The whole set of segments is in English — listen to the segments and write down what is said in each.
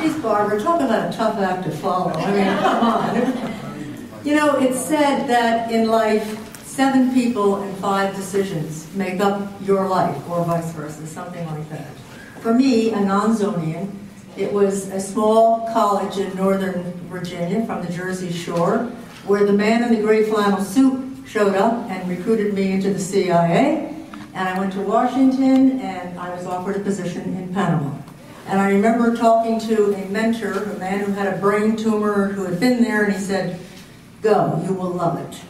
Geez, Barbara, talk about a tough act to follow. I mean, come on. You know, it's said that in life, 7 people and 5 decisions make up your life, or vice versa, something like that. For me, a non-Zonian, it was a small college in Northern Virginia from the Jersey Shore, where the man in the gray flannel suit showed up and recruited me into the CIA, and I went to Washington, and I was offered a position in Panama. And I remember talking to a mentor, a man who had a brain tumor, who had been there, and he said, "Go, you will love it."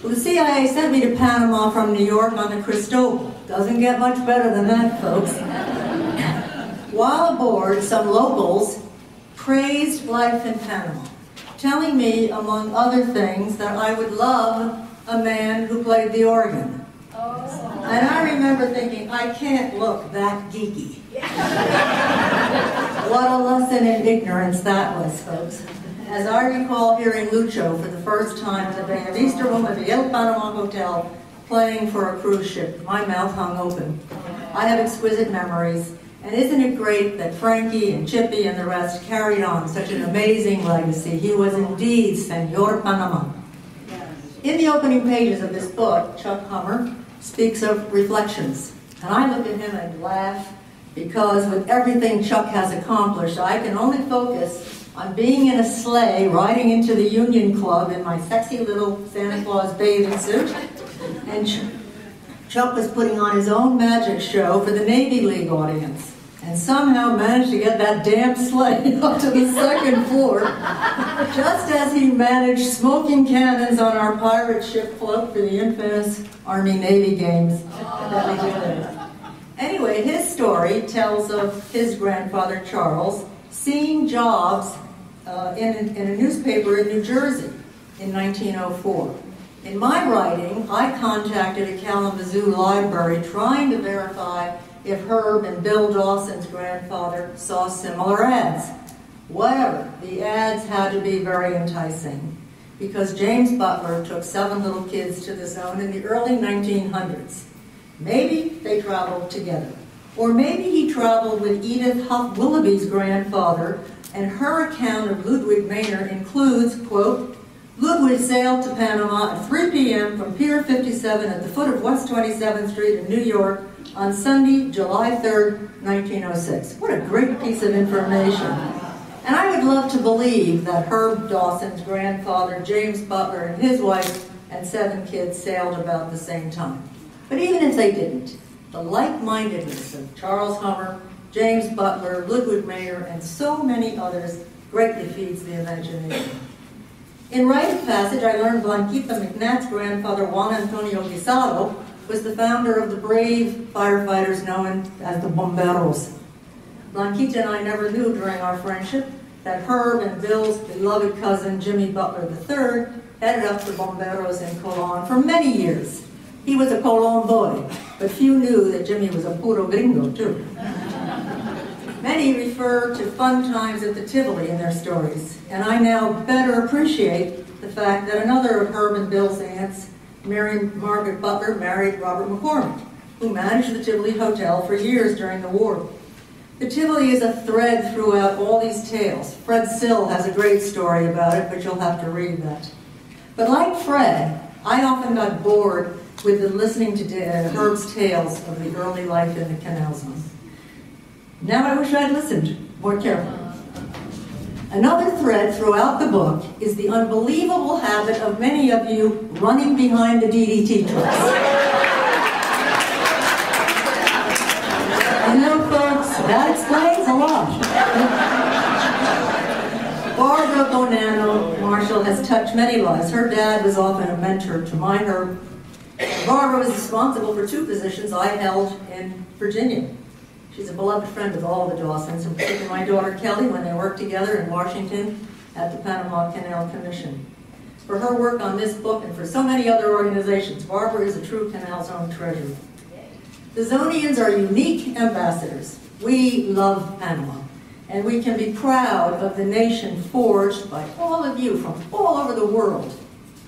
Well, the CIA sent me to Panama from New York on the Cristobal. Doesn't get much better than that, folks. While aboard, some locals praised life in Panama, telling me, among other things, that I would love a man who played the organ. And I remember thinking, I can't look that geeky. What a lesson in ignorance that was, folks. As I recall hearing Lucho for the first time in the Bay of Easter Room at the El Panama Hotel playing for a cruise ship, my mouth hung open. I have exquisite memories, and isn't it great that Frankie and Chippy and the rest carried on such an amazing legacy? He was indeed Senor Panama. In the opening pages of this book, Chuck Hummer speaks of reflections, and I look at him and laugh, because with everything Chuck has accomplished, I can only focus on being in a sleigh riding into the Union Club in my sexy little Santa Claus bathing suit. And Chuck was putting on his own magic show for the Navy League audience, and somehow managed to get that damn sleigh up to the 2nd floor, just as he managed smoking cannons on our pirate ship float for the infamous Army-Navy games that we did there. Anyway, his story tells of his grandfather, Charles, seeing jobs in a newspaper in New Jersey in 1904. In my writing, I contacted a Kalamazoo library trying to verify if Herb and Bill Dawson's grandfather saw similar ads. Whatever, the ads had to be very enticing, because James Butler took 7 little kids to the zone in the early 1900s. Maybe they traveled together. Or maybe he traveled with Edith Huff Willoughby's grandfather, and her account of Ludwig Maynard includes, quote, Ludwig sailed to Panama at 3 p.m. from Pier 57 at the foot of West 27th Street in New York on Sunday, July 3rd, 1906. What a great piece of information. And I would love to believe that Herb Dawson's grandfather, James Butler, and his wife and 7 kids sailed about the same time. But even if they didn't, the like-mindedness of Charles Hummer, James Butler, Ludwig Maynard, and so many others greatly feeds the imagination. In rite of passage, I learned Blanquita McNatt's grandfather, Juan Antonio Guisado, was the founder of the brave firefighters known as the Bomberos. Blanquita and I never knew during our friendship that Herb and Bill's beloved cousin, Jimmy Butler III, headed up the Bomberos in Colon for many years. He was a Colon boy, but few knew that Jimmy was a puro gringo, too. Many refer to fun times at the Tivoli in their stories, and I now better appreciate the fact that another of Herb and Bill's aunts, Mary Margaret Butler, married Robert McCormick, who managed the Tivoli Hotel for years during the war. The Tivoli is a thread throughout all these tales. Fred Sill has a great story about it, but you'll have to read that. But like Fred, I often got bored with listening to Herb's tales of the early life in the Canal Zone. Now I wish I'd listened more carefully. Another thread throughout the book is the unbelievable habit of many of you running behind the DDT trucks. You know, folks, that explains a lot. Barbara Bonanno Marshall has touched many lives. Her dad was often a mentor to mine. Her Barbara was responsible for 2 positions I held in Virginia. She's a beloved friend of all the Dawsons, in particular my daughter Kelly, when they worked together in Washington at the Panama Canal Commission. For her work on this book and for so many other organizations, Barbara is a true Canal Zone treasure. The Zonians are unique ambassadors. We love Panama, and we can be proud of the nation forged by all of you from all over the world.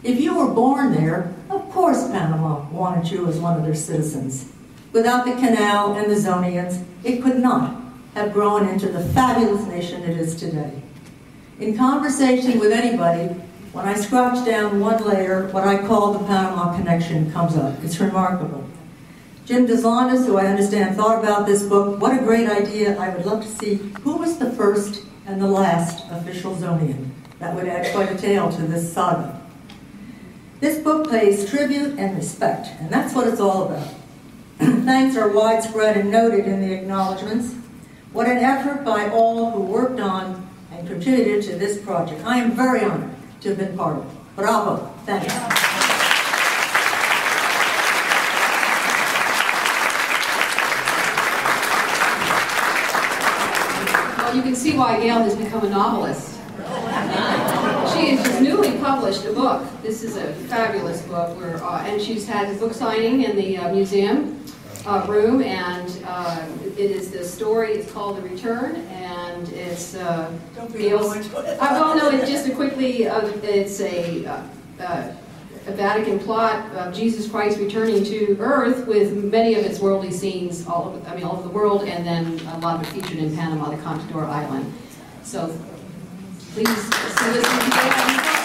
If you were born there, of course Panama wanted you as one of their citizens. Without the canal and the Zonians, it could not have grown into the fabulous nation it is today. In conversation with anybody, when I scratch down one layer, what I call the Panama Connection comes up. It's remarkable. Jim Deslandis, who I understand thought about this book, what a great idea. I would love to see who was the first and the last official Zonian. That would add quite a tale to this saga. This book pays tribute and respect, and that's what it's all about. Thanks are widespread and noted in the acknowledgments. What an effort by all who worked on and contributed to this project. I am very honored to have been part of it. Bravo. Thanks. Well, you can see why Gail has become a novelist. She has just newly published a book. This is a fabulous book, and she's had a book signing in the museum room, and it is the story. It's called The Return, and it's Gail's. Well, no, it's just a quickly. It's a Vatican plot of Jesus Christ returning to Earth with many of its worldly scenes all over the world, and then a lot of it featured in Panama, the Contador Island. So please see this.